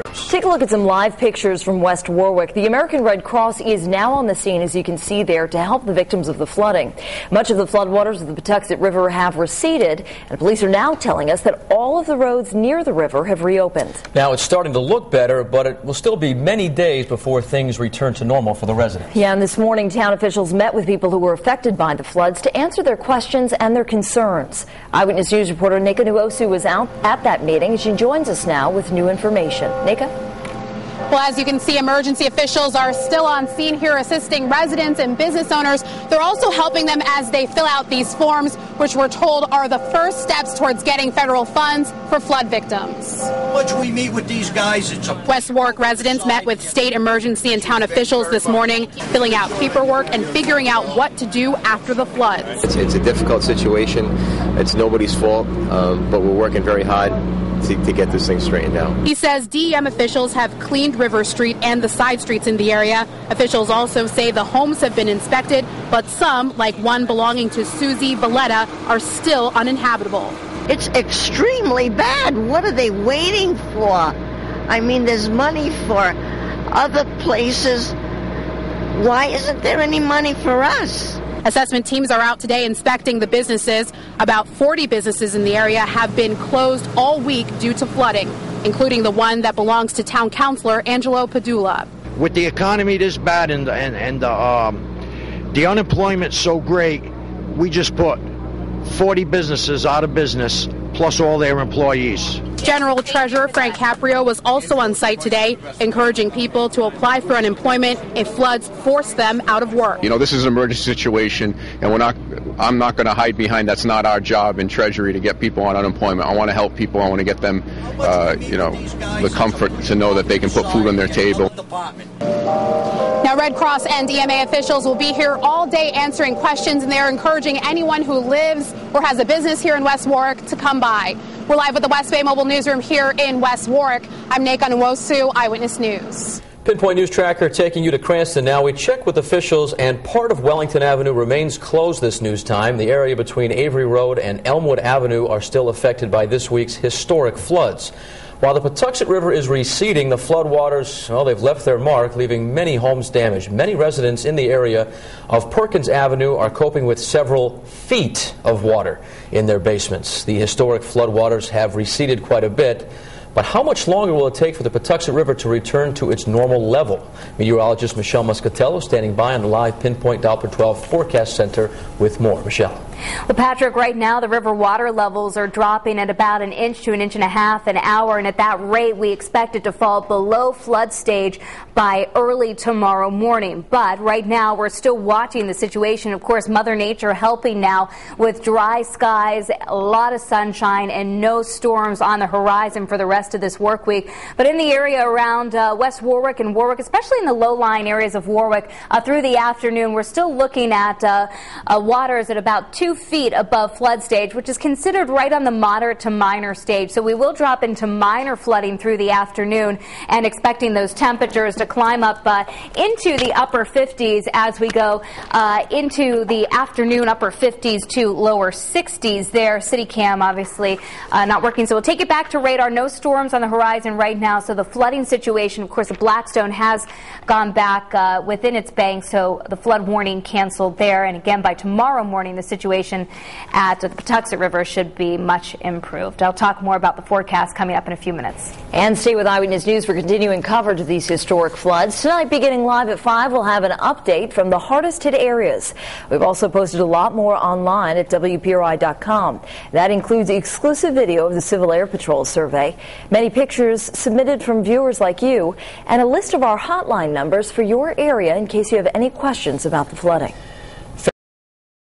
Take a look at some live pictures from West Warwick. The American Red Cross is now on the scene, as you can see there, to help the victims of the flooding. Much of the floodwaters of the Patuxent River have receded, and police are now telling us that all of the roads near the river have reopened. Now it's starting to look better, but it will still be many days before things return to normal for the residents. Yeah, and this morning town officials met with people who were affected by the floods to answer their questions and their concerns. Eyewitness News reporter Nika Nwosu was out at that meeting. She joins us now with new information. Nika? Well, as you can see, emergency officials are still on scene here assisting residents and business owners. They're also helping them as they fill out these forms, which we're told are the first steps towards getting federal funds for flood victims. Once we meet with these guys, it's a... West Warwick residents met with state emergency and town officials this morning, filling out paperwork and figuring out what to do after the floods. It's a difficult situation. It's nobody's fault, but we're working very hard to get this thing straightened out. He says DEM officials have cleaned River Street and the side streets in the area. Officials also say the homes have been inspected, but some, like one belonging to Susie Valletta, are still uninhabitable. It's extremely bad. What are they waiting for? I mean, there's money for other places. Why isn't there any money for us? Assessment teams are out today inspecting the businesses. About 40 businesses in the area have been closed all week due to flooding, including the one that belongs to town councilor Angelo Padula. With the economy this bad and the unemployment so great, we just put 40 businesses out of business, plus all their employees. General Treasurer Frank Caprio was also on site today, encouraging people to apply for unemployment if floods force them out of work. You know, this is an emergency situation, and I'm not going to hide behind that's not our job in Treasury to get people on unemployment. I want to help people. I want to get them, the comfort to know that they can put food on their table. Now, Red Cross and EMA officials will be here all day answering questions, and they're encouraging anyone who lives or has a business here in West Warwick to come by. We're live with the West Bay Mobile Newsroom here in West Warwick. I'm Nika Nwosu, Eyewitness News. Pinpoint News Tracker taking you to Cranston now. We check with officials, and part of Wellington Avenue remains closed this news time. The area between Avery Road and Elmwood Avenue are still affected by this week's historic floods. While the Patuxent River is receding, the floodwaters, well, they've left their mark, leaving many homes damaged. Many residents in the area of Perkins Avenue are coping with several feet of water in their basements. The historic floodwaters have receded quite a bit. But how much longer will it take for the Patuxent River to return to its normal level? Meteorologist Michelle Muscatello standing by on the live Pinpoint Doppler 12 Forecast Center with more. Michelle. Well, Patrick, right now the river water levels are dropping at about 1 inch to 1.5 inches an hour, and at that rate we expect it to fall below flood stage by early tomorrow morning. But right now we're still watching the situation. Of course, Mother Nature helping now with dry skies, a lot of sunshine, and no storms on the horizon for the rest of this work week. But in the area around West Warwick and Warwick, especially in the low-lying areas of Warwick, through the afternoon, we're still looking at waters at about 2 feet above flood stage, which is considered right on the moderate to minor stage. So we will drop into minor flooding through the afternoon, and expecting those temperatures to climb up into the upper 50s as we go into the afternoon, upper 50s to lower 60s there. CityCam obviously not working, so we'll take it back to radar. No storms on the horizon right now, so the flooding situation, of course, the Blackstone has gone back within its bank, so the flood warning canceled there. And again, by tomorrow morning, the situation at the Patuxent River should be much improved. I'll talk more about the forecast coming up in a few minutes. And stay with Eyewitness News for continuing coverage of these historic floods. Tonight, beginning live at 5, we'll have an update from the hardest hit areas. We've also posted a lot more online at WPRI.com. That includes exclusive video of the Civil Air Patrol survey, many pictures submitted from viewers like you, and a list of our hotline numbers for your area in case you have any questions about the flooding.